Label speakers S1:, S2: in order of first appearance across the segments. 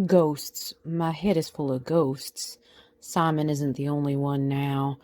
S1: Ghosts. My head is full of ghosts. Simon isn't the only one now.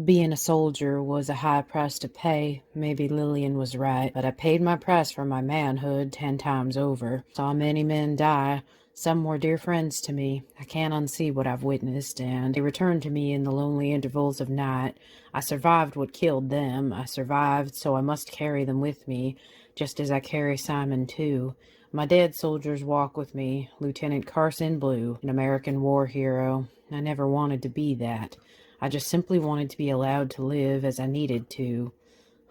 S1: Being a soldier was a high price to pay. Maybe Lillian was right, but I paid my price for my manhood 10 times over. Saw many men die. Some were dear friends to me. I can't unsee what I've witnessed, and they returned to me in the lonely intervals of night. I survived what killed them. I survived, so I must carry them with me, just as I carry Simon too. My dead soldiers walk with me. Lieutenant Carson Blue, an American war hero. I never wanted to be that. I just simply wanted to be allowed to live as I needed to.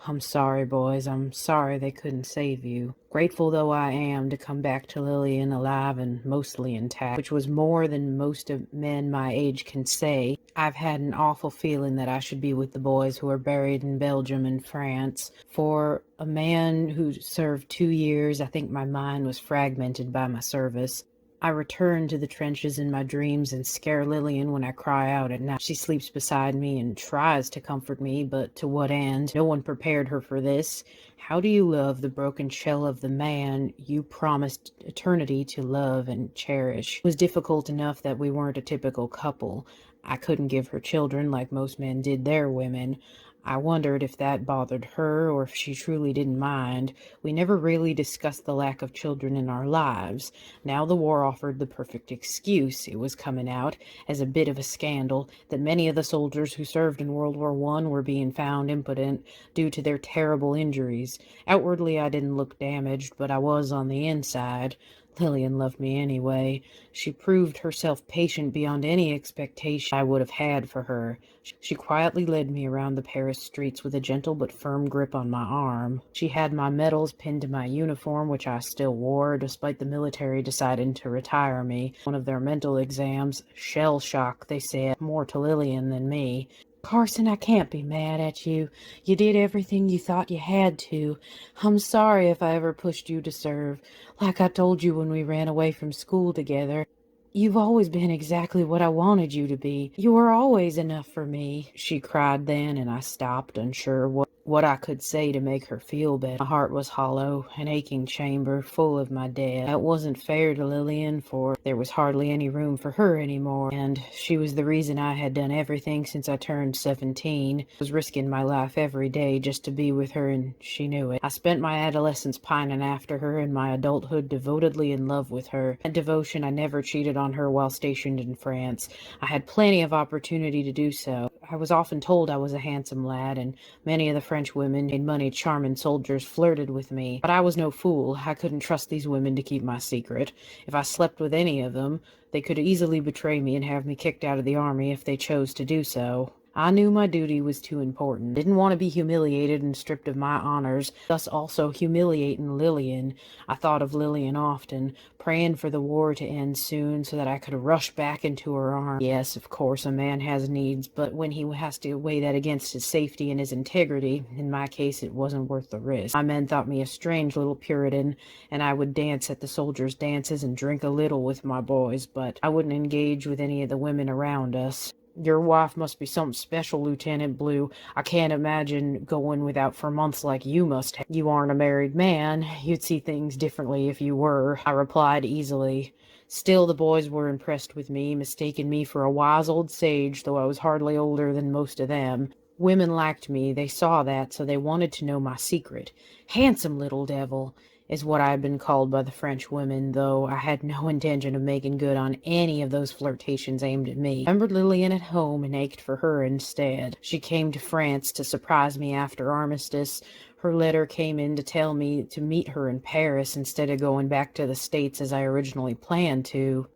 S1: I'm sorry, boys. I'm sorry they couldn't save you. Grateful though I am to come back to Lillian alive and mostly intact, which was more than most of men my age can say. I've had an awful feeling that I should be with the boys who are buried in Belgium and France. For a man who served 2 years, I think my mind was fragmented by my service. I return to the trenches in my dreams and scare Lillian when I cry out at night. She sleeps beside me and tries to comfort me, but to what end? No one prepared her for this. How do you love the broken shell of the man you promised eternity to love and cherish? It was difficult enough that we weren't a typical couple. I couldn't give her children like most men did their women. I wondered if that bothered her or if she truly didn't mind. We never really discussed the lack of children in our lives. Now the war offered the perfect excuse. It was coming out, as a bit of a scandal, that many of the soldiers who served in World War I were being found impotent due to their terrible injuries. Outwardly I didn't look damaged, but I was on the inside. Lillian loved me anyway. She proved herself patient beyond any expectation I would have had for her. She quietly led me around the Paris streets with a gentle but firm grip on my arm. She had my medals pinned to my uniform, which I still wore, despite the military deciding to retire me. One of their mental exams, shell shock, they said, more to Lillian than me. Carson, I can't be mad at you. You did everything you thought you had to. I'm sorry if I ever pushed you to serve. Like I told you when we ran away from school together. You've always been exactly what I wanted you to be. You were always enough for me, she cried then, and I stopped, unsure what I could say to make her feel better. My heart was hollow, an aching chamber full of my dead. That wasn't fair to Lillian, for there was hardly any room for her anymore, and she was the reason I had done everything since I turned 17. I was risking my life every day just to be with her, and she knew it. I spent my adolescence pining after her and my adulthood devotedly in love with her. That devotion I never cheated on her while stationed in France. I had plenty of opportunity to do so. I was often told I was a handsome lad, and many of the French women made money charming soldiers flirted with me. But I was no fool. I couldn't trust these women to keep my secret. If I slept with any of them, they could easily betray me and have me kicked out of the army if they chose to do so. I knew my duty was too important. Didn't want to be humiliated and stripped of my honors, thus also humiliating Lillian. I thought of Lillian often, praying for the war to end soon so that I could rush back into her arms. Yes, of course, a man has needs, but when he has to weigh that against his safety and his integrity, in my case it wasn't worth the risk. My men thought me a strange little Puritan, and I would dance at the soldiers' dances and drink a little with my boys, but I wouldn't engage with any of the women around us. Your wife must be something special, Lieutenant Blue. I can't imagine going without for months like you must have. You aren't a married man. You'd see things differently if you were, I replied easily. Still, the boys were impressed with me, mistaking me for a wise old sage, though I was hardly older than most of them. Women liked me, they saw that, so they wanted to know my secret. Handsome little devil is what I had been called by the French women, though I had no intention of making good on any of those flirtations aimed at me. I remembered Lillian at home and ached for her instead. She came to France to surprise me after armistice. Her letter came in to tell me to meet her in Paris instead of going back to the States as I originally planned to.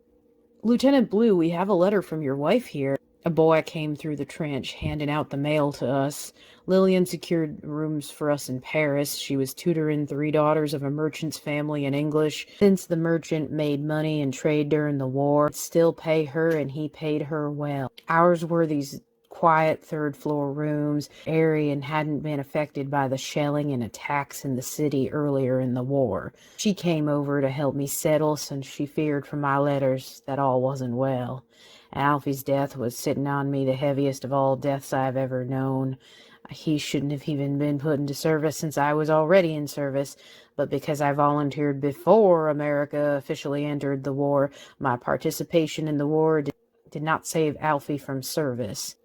S1: Lieutenant Blue, we have a letter from your wife here. A boy came through the trench, handing out the mail to us. Lillian secured rooms for us in Paris. She was tutoring 3 daughters of a merchant's family in English. Since the merchant made money in trade during the war, he'd still pay her, and he paid her well. Ours were these quiet third-floor rooms, airy and hadn't been affected by the shelling and attacks in the city earlier in the war. She came over to help me settle since she feared from my letters that all wasn't well. Alfie's death was sitting on me the heaviest of all deaths I've ever known. He shouldn't have even been put into service since I was already in service, but because I volunteered before America officially entered the war, my participation in the war did not save Alfie from service.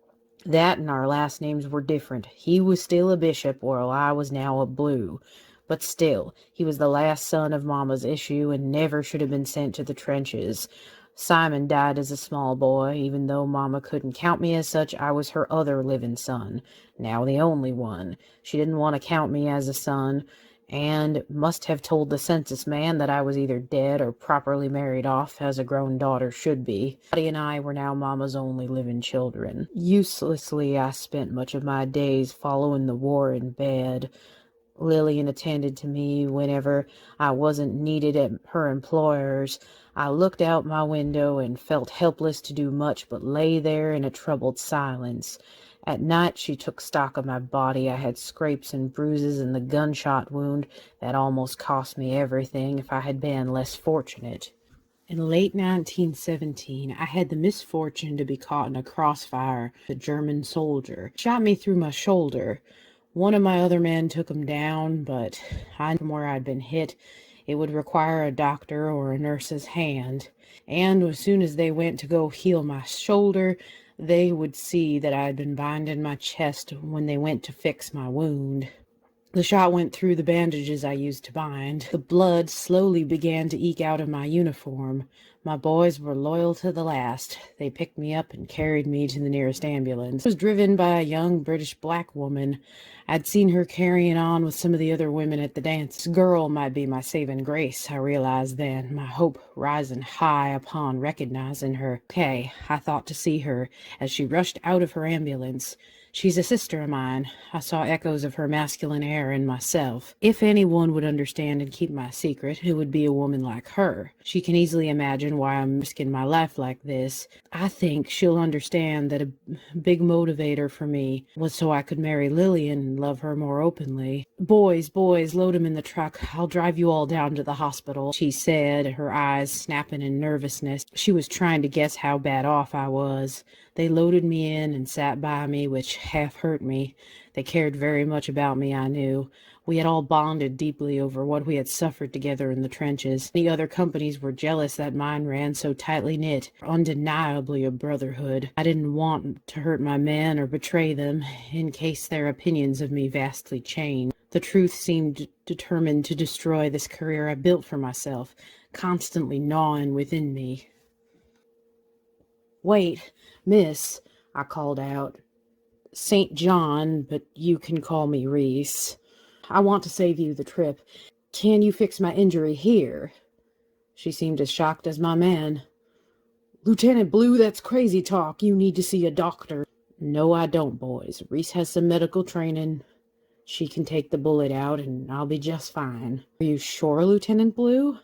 S1: That and our last names were different. He was still a bishop, while I was now a blue. But still, he was the last son of Mama's issue and never should have been sent to the trenches. Simon died as a small boy. Even though Mama couldn't count me as such, I was her other living son, now the only one. She didn't want to count me as a son, and must have told the census man that I was either dead or properly married off, as a grown daughter should be. Dottie and I were now Mama's only living children. Uselessly, I spent much of my days following the war in bed. Lillian attended to me whenever I wasn't needed at her employer's. I looked out my window and felt helpless to do much but lay there in a troubled silence. At night she took stock of my body. I had scrapes and bruises and the gunshot wound that almost cost me everything if I had been less fortunate. In late 1917, I had the misfortune to be caught in a crossfire. A German soldier shot me through my shoulder. One of my other men took him down, but I knew from where I'd been hit it would require a doctor or a nurse's hand. And as soon as they went to go heal my shoulder, they would see that I had been binding my chest when they went to fix my wound. The shot went through the bandages I used to bind. The blood slowly began to eke out of my uniform. My boys were loyal to the last. They picked me up and carried me to the nearest ambulance. I was driven by a young British black woman. I'd seen her carrying on with some of the other women at the dance. This girl might be my saving grace, I realized then, my hope rising high upon recognizing her. Okay, I thought to see her as she rushed out of her ambulance. She's a sister of mine. I saw echoes of her masculine air in myself. If anyone would understand and keep my secret, it would be a woman like her. She can easily imagine why I'm risking my life like this. I think she'll understand that a big motivator for me was so I could marry Lillian and love her more openly. Boys, load him in the truck. I'll drive you all down to the hospital, she said, her eyes snapping in nervousness. She was trying to guess how bad off I was. They loaded me in and sat by me, which half hurt me. They cared very much about me, I knew. We had all bonded deeply over what we had suffered together in the trenches. The other companies were jealous that mine ran so tightly knit, undeniably a brotherhood. I didn't want to hurt my men or betray them, in case their opinions of me vastly changed. The truth seemed determined to destroy this career I built for myself, constantly gnawing within me. "Wait, miss," I called out. "St. John, but you can call me Reese. I want to save you the trip. Can you fix my injury here?" She seemed as shocked as my man. "Lieutenant Blue, that's crazy talk. You need to see a doctor." "No, I don't, boys. Reese has some medical training. She can take the bullet out, and I'll be just fine." "Are you sure, Lieutenant Blue?"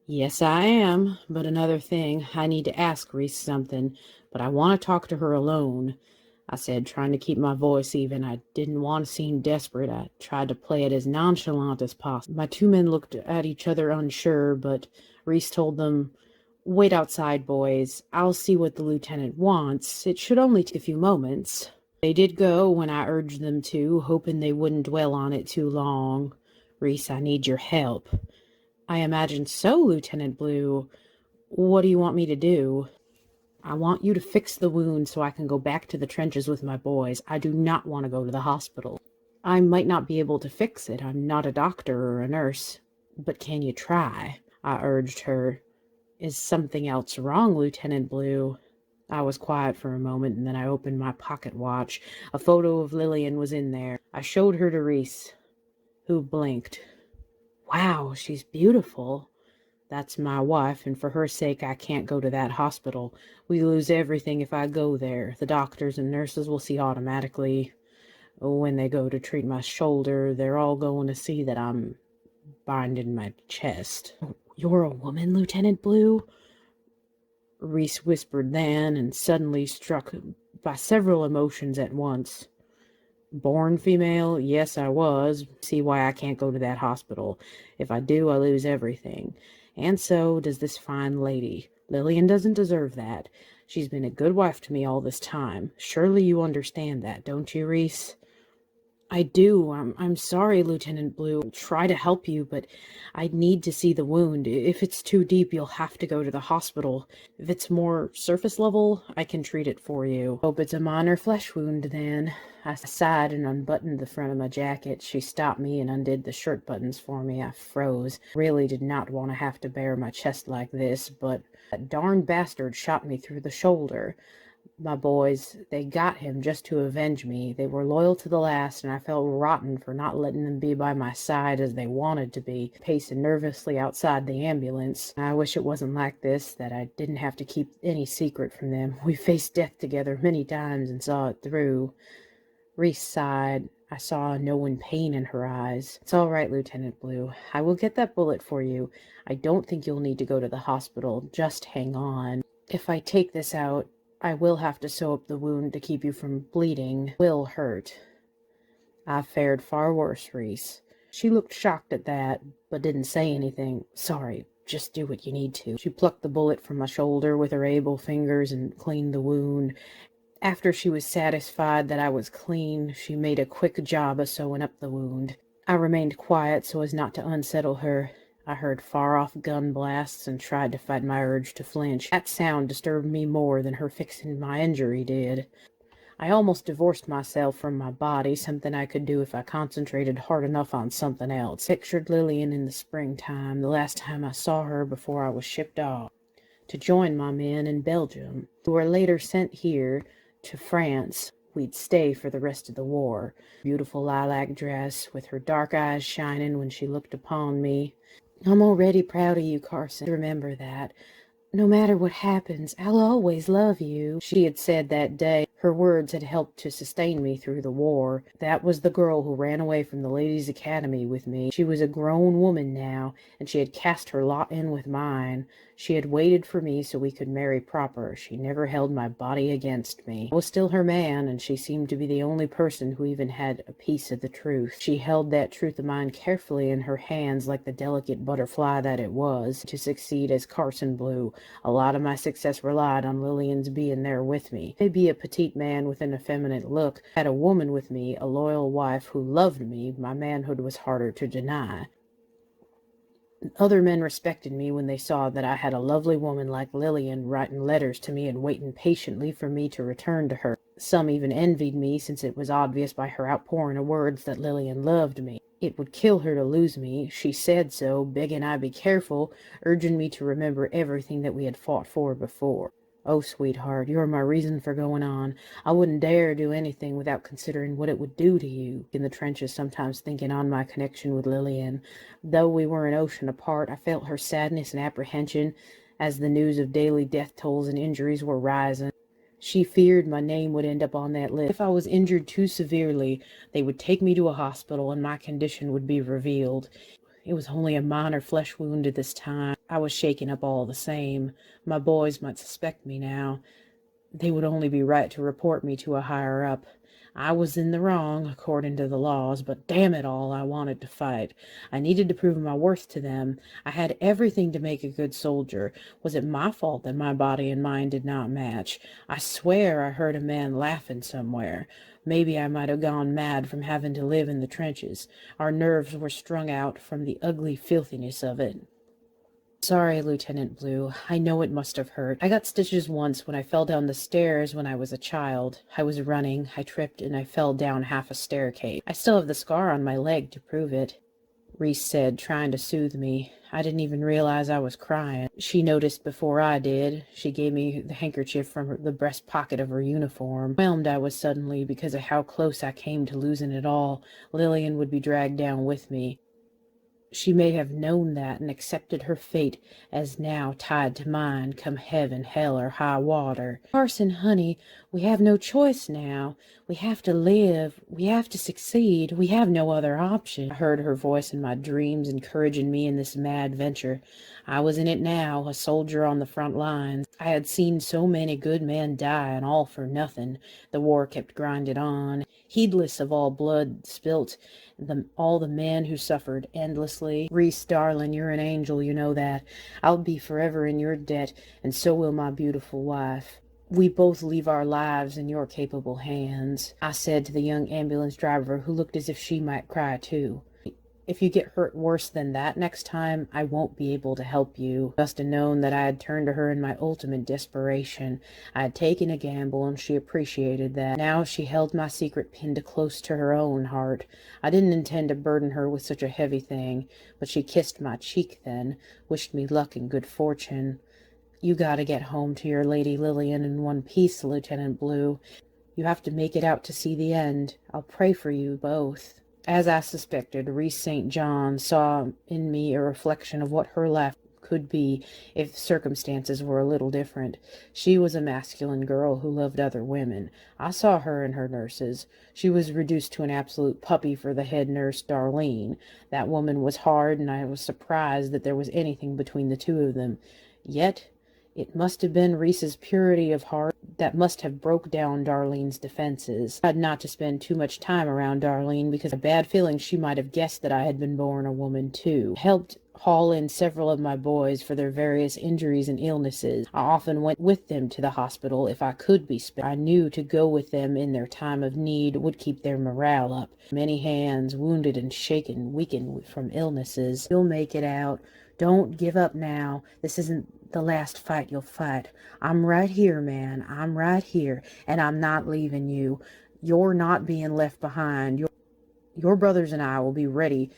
S1: "Yes, I am. But another thing, I need to ask Reese something, but I want to talk to her alone," I said, trying to keep my voice even. I didn't want to seem desperate. I tried to play it as nonchalant as possible. My two men looked at each other unsure, but Reese told them, "Wait outside, boys. I'll see what the lieutenant wants. It should only take a few moments." They did go when I urged them to, hoping they wouldn't dwell on it too long. "Reese, I need your help." "I imagine so, Lieutenant Blue. What do you want me to do?" "I want you to fix the wound so I can go back to the trenches with my boys. I do not want to go to the hospital." "I might not be able to fix it. I'm not a doctor or a nurse. But can you try?" I urged her. "Is something else wrong, Lieutenant Blue?" I was quiet for a moment, and then I opened my pocket watch. A photo of Lillian was in there. I showed her to Reese, who blinked. "Wow, she's beautiful." "That's my wife, and for her sake I can't go to that hospital. We lose everything if I go there. The doctors and nurses will see automatically. When they go to treat my shoulder, they're all going to see that I'm binding my chest." "You're a woman, Lieutenant Blue?" Reese whispered then, and suddenly struck by several emotions at once. "Born female? Yes, I was. See why I can't go to that hospital. If I do, I lose everything. And so does this fine lady. Lillian doesn't deserve that. She's been a good wife to me all this time. Surely you understand that, don't you, Reese?" I do. I'm sorry, Lieutenant Blue. I'll try to help you, but I need to see the wound. If it's too deep, you'll have to go to the hospital. If it's more surface level, I can treat it for you. Hope it's a minor flesh wound, then. I sighed and unbuttoned the front of my jacket. She stopped me and undid the shirt buttons for me. I froze. Really did not want to have to bare my chest like this, but that darn bastard shot me through the shoulder. My boys, they got him just to avenge me. They were loyal to the last, and I felt rotten for not letting them be by my side as they wanted to be, pacing nervously outside the ambulance. I wish it wasn't like this, that I didn't have to keep any secret from them. We faced death together many times and saw it through. Reese sighed. I saw knowing pain in her eyes. It's all right, Lieutenant Blue. I will get that bullet for you. I don't think you'll need to go to the hospital. Just hang on. If I take this out, I will have to sew up the wound to keep you from bleeding. It will hurt. I've fared far worse, Reese. She looked shocked at that, but didn't say anything. Sorry, just do what you need to. She plucked the bullet from my shoulder with her able fingers and cleaned the wound. After she was satisfied that I was clean, she made a quick job of sewing up the wound. I remained quiet so as not to unsettle her. I heard far-off gun blasts and tried to fight my urge to flinch. That sound disturbed me more than her fixing my injury did. I almost divorced myself from my body, something I could do if I concentrated hard enough on something else. Pictured Lillian in the springtime, the last time I saw her before I was shipped off to join my men in Belgium, who were later sent here to France. We'd stay for the rest of the war. Beautiful lilac dress, with her dark eyes shining when she looked upon me. I'm already proud of you, Carson. Remember that. No matter what happens, I'll always love you, she had said that day. Her words had helped to sustain me through the war. That was the girl who ran away from the Ladies' Academy with me. She was a grown woman now, and she had cast her lot in with mine. She had waited for me so we could marry proper. She never held my body against me. I was still her man, and she seemed to be the only person who even had a piece of the truth. She held that truth of mine carefully in her hands like the delicate butterfly that it was. To succeed as Carson Blue, a lot of my success relied on Lillian's being there with me. Maybe a petite man with an effeminate look had a woman with me, a loyal wife who loved me. My manhood was harder to deny. Other men respected me when they saw that I had a lovely woman like Lillian writing letters to me and waiting patiently for me to return to her. Some even envied me, since it was obvious by her outpouring of words that Lillian loved me. It would kill her to lose me. She said so, begging I be careful, urging me to remember everything that we had fought for before. Oh, sweetheart, you're my reason for going on. I wouldn't dare do anything without considering what it would do to you. In the trenches, sometimes thinking on my connection with Lillian. Though we were an ocean apart, I felt her sadness and apprehension as the news of daily death tolls and injuries were rising. She feared my name would end up on that list. If I was injured too severely, they would take me to a hospital and my condition would be revealed. It was only a minor flesh wound at this time. I was shaken up all the same. My boys might suspect me now. They would only be right to report me to a higher up. I was in the wrong, according to the laws, but damn it all, I wanted to fight. I needed to prove my worth to them. I had everything to make a good soldier. Was it my fault that my body and mind did not match? I swear I heard a man laughing somewhere. Maybe I might have gone mad from having to live in the trenches. Our nerves were strung out from the ugly filthiness of it. Sorry, Lieutenant Blue. I know it must have hurt. I got stitches once when I fell down the stairs when I was a child. I was running, I tripped, and I fell down half a staircase. I still have the scar on my leg to prove it, Reese said, trying to soothe me. I didn't even realize I was crying. She noticed before I did. She gave me the handkerchief from the breast pocket of her uniform. Whelmed I was suddenly because of how close I came to losing it all. Lillian would be dragged down with me. She may have known that and accepted her fate as now tied to mine, come heaven, hell, or high water. Carson, honey, we have no choice now. We have to live. We have to succeed. We have no other option. I heard her voice in my dreams encouraging me in this mad venture. I was in it now, a soldier on the front lines. I had seen so many good men die, and all for nothing. The war kept grinding on, heedless of all blood spilt, all the men who suffered endlessly. Reese, darling, you're an angel, you know that. I'll be forever in your debt, and so will my beautiful wife. We both leave our lives in your capable hands," I said to the young ambulance driver, who looked as if she might cry too. "If you get hurt worse than that next time, I won't be able to help you." Just have known that I had turned to her in my ultimate desperation. I had taken a gamble, and she appreciated that. Now she held my secret pinned close to her own heart. I didn't intend to burden her with such a heavy thing, but she kissed my cheek then, wished me luck and good fortune. "You gotta get home to your Lady Lillian in one piece, Lieutenant Blue. You have to make it out to see the end. I'll pray for you both." As I suspected, Reese St. John saw in me a reflection of what her life could be if circumstances were a little different. She was a masculine girl who loved other women. I saw her in her nurses. She was reduced to an absolute puppy for the head nurse, Darlene. That woman was hard, and I was surprised that there was anything between the two of them. Yet it must have been Reese's purity of heart that must have broke down Darlene's defenses. I had not to spend too much time around Darlene, because a bad feeling she might have guessed that I had been born a woman too. I helped haul in several of my boys for their various injuries and illnesses. I often went with them to the hospital if I could be spared. I knew to go with them in their time of need would keep their morale up. Many hands, wounded and shaken, weakened from illnesses. "You'll make it out. Don't give up now. This isn't the last fight you'll fight. I'm right here, man. I'm right here, and I'm not leaving you. You're not being left behind. Your brothers and I will be ready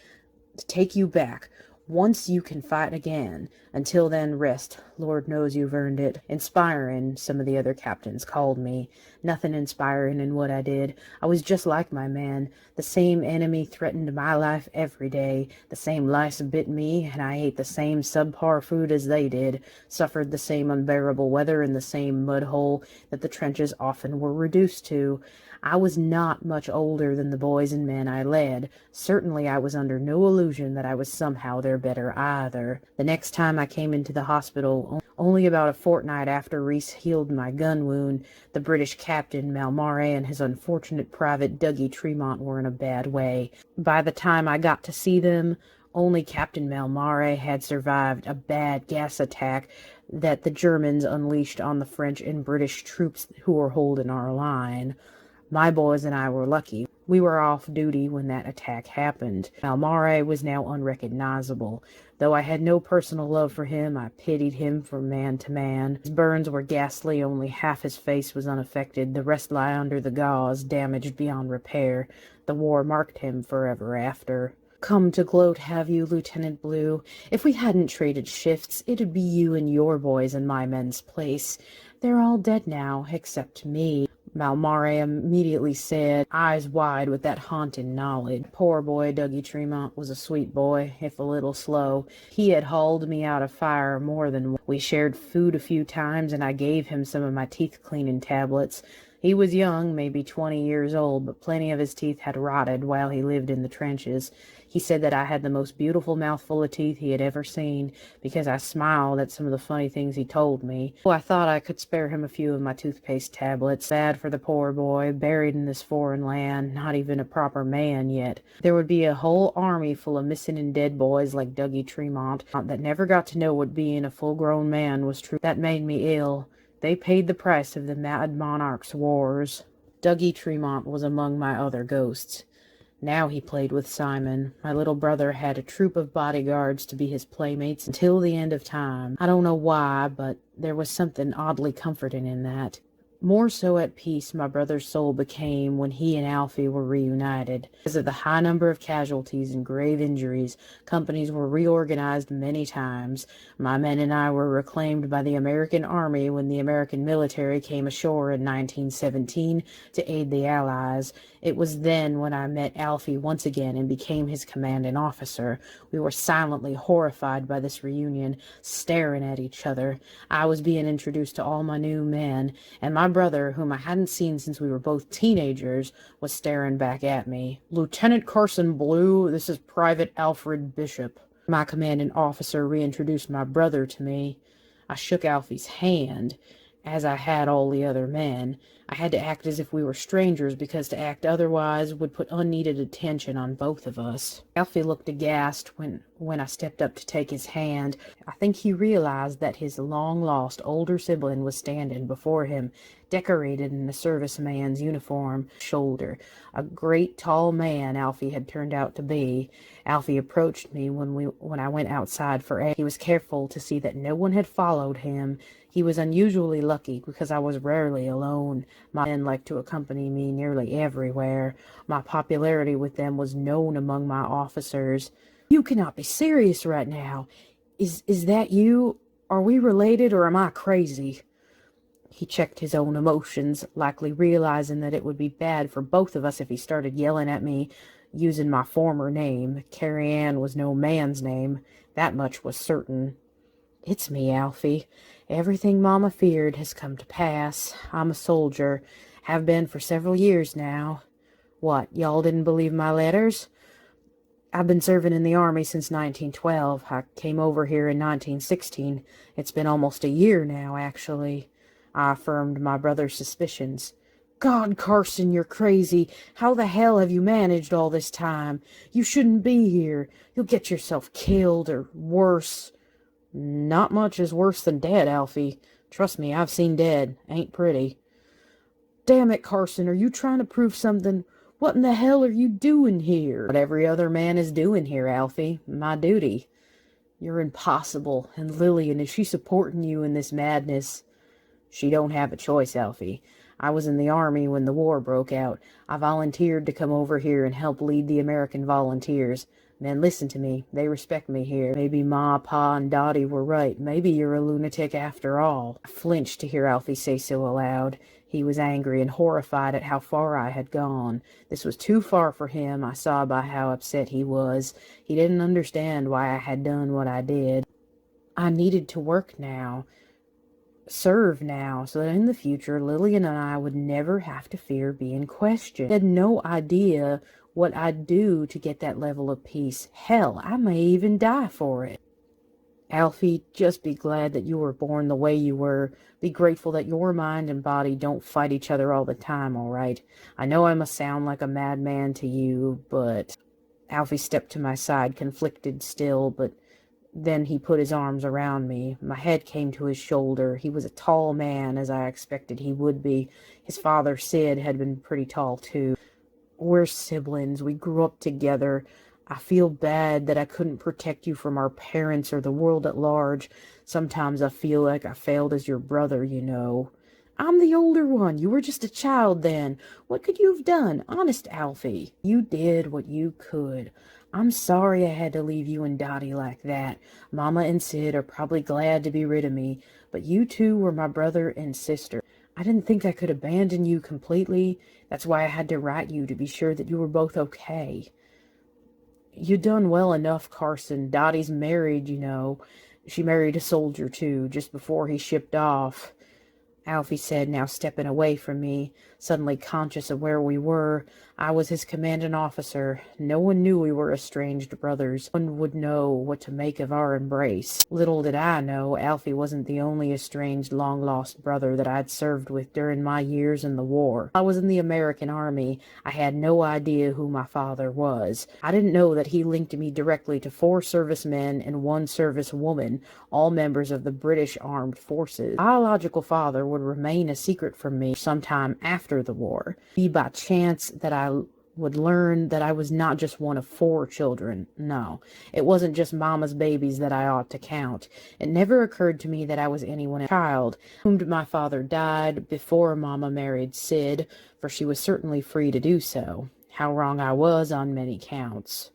S1: to take you back once you can fight again. Until then, rest. Lord knows you've earned it." Inspiring, some of the other captains called me. Nothing inspiring in what I did. I was just like my men. The same enemy threatened my life every day. The same lice bit me, and I ate the same subpar food as they did, suffered the same unbearable weather in the same mud hole that the trenches often were reduced to. I was not much older than the boys and men I led. Certainly I was under no illusion that I was somehow their better either. The next time I came into the hospital, only about a fortnight after Reese healed my gun wound, the British captain Malmare and his unfortunate private Dougie Tremont were in a bad way. By the time I got to see them, only Captain Malmare had survived a bad gas attack that the Germans unleashed on the French and British troops who were holding our line. My boys and I were lucky. We were off duty when that attack happened. Malmare was now unrecognizable. Though I had no personal love for him, I pitied him from man to man. His burns were ghastly, only half his face was unaffected. The rest lay under the gauze, damaged beyond repair. The war marked him forever after. "Come to gloat, have you, Lieutenant Blue? If we hadn't traded shifts, it'd be you and your boys in my men's place. They're all dead now, except me," Malmare immediately said, eyes wide with that haunting knowledge. Poor boy Dougie Tremont was a sweet boy, if a little slow. He had hauled me out of fire more than once. We shared food a few times, and I gave him some of my teeth-cleaning tablets. He was young, maybe 20 years old, but plenty of his teeth had rotted while he lived in the trenches. He said that I had the most beautiful mouthful of teeth he had ever seen, because I smiled at some of the funny things he told me. Oh, I thought I could spare him a few of my toothpaste tablets. Sad for the poor boy, buried in this foreign land, not even a proper man yet. There would be a whole army full of missing and dead boys like Dougie Tremont that never got to know what being a full-grown man was true. That made me ill. They paid the price of the Mad Monarch's wars. Dougie Tremont was among my other ghosts. Now he played with Simon. My little brother had a troop of bodyguards to be his playmates until the end of time. I don't know why, but there was something oddly comforting in that. More so at peace my brother's soul became when he and Alfie were reunited. Because of the high number of casualties and grave injuries, companies were reorganized many times. My men and I were reclaimed by the American Army when the American military came ashore in 1917 to aid the Allies. It was then when I met Alfie once again and became his commanding officer. We were silently horrified by this reunion, staring at each other. I was being introduced to all my new men, and my brother, whom I hadn't seen since we were both teenagers, was staring back at me. "Lieutenant Carson Blue, this is Private Alfred Bishop." My commanding officer reintroduced my brother to me. I shook Alfie's hand, as I had all the other men. I had to act as if we were strangers, because to act otherwise would put unneeded attention on both of us. Alfie looked aghast when when I stepped up to take his hand. I think he realized that his long-lost older sibling was standing before him, decorated in a serviceman's uniform. Shoulder. A great tall man Alfie had turned out to be. Alfie approached me when I went outside for air. He was careful to see that no one had followed him. He was unusually lucky because I was rarely alone. My men liked to accompany me nearly everywhere. My popularity with them was known among my officers. You cannot be serious right now. Is that you? Are we related, or am I crazy? He checked his own emotions, likely realizing that it would be bad for both of us if he started yelling at me using my former name. Carrie Ann was no man's name. That much was certain. It's me, Alfie. Everything Mama feared has come to pass. I'm a soldier. Have been for several years now. What, y'all didn't believe my letters? I've been serving in the Army since 1912. I came over here in 1916. It's been almost a year now, actually. I affirmed my brother's suspicions. God, Carson, you're crazy. How the hell have you managed all this time? You shouldn't be here. You'll get yourself killed, or worse. Not much is worse than dead, Alfie. Trust me, I've seen dead. Ain't pretty. Damn it, Carson, are you trying to prove something? What in the hell are you doing here? What every other man is doing here, Alfie. My duty. You're impossible. And Lillian, is she supporting you in this madness? She don't have a choice, Alfie. I was in the Army when the war broke out. I volunteered to come over here and help lead the American volunteers. Men, listen to me. They respect me here. Maybe Ma, Pa, and Dottie were right. Maybe you're a lunatic after all. I flinched to hear Alfie say so aloud. He was angry and horrified at how far I had gone. This was too far for him, I saw by how upset he was. He didn't understand why I had done what I did. I needed to work now. Serve now, so that in the future Lillian and I would never have to fear being questioned. I had no idea what I'd do to get that level of peace. Hell, I may even die for it. Alfie, just be glad that you were born the way you were. Be grateful that your mind and body don't fight each other all the time, all right? I know I must sound like a madman to you, but... Alfie stepped to my side, conflicted still, but then he put his arms around me. My head came to his shoulder. He was a tall man, as I expected he would be. His father, Sid, had been pretty tall, too. We're siblings. We grew up together. I feel bad that I couldn't protect you from our parents or the world at large. Sometimes I feel like I failed as your brother, you know. I'm the older one. You were just a child then. What could you have done? Honest, Alfie. You did what you could. I'm sorry I had to leave you and Dottie like that. Mama and Sid are probably glad to be rid of me, but you two were my brother and sister. I didn't think I could abandon you completely. That's why I had to write you to be sure that you were both okay. You done well enough, Carson. Dottie's married, you know. She married a soldier, too, just before he shipped off. Alfie said, now stepping away from me, suddenly conscious of where we were. I was his commanding officer. No one knew we were estranged brothers. No one would know what to make of our embrace. Little did I know, Alfie wasn't the only estranged, long-lost brother that I'd served with during my years in the war. I was in the American Army. I had no idea who my father was. I didn't know that he linked me directly to 4 servicemen and 1 servicewoman, all members of the British Armed Forces. My biological father would remain a secret from me sometime after the war. Be by chance that I would learn that I was not just one of 4 children. No, it wasn't just Mama's babies that I ought to count. It never occurred to me that I was anyone's child. Whom my father died before Mama married Sid, for she was certainly free to do so. How wrong I was on many counts.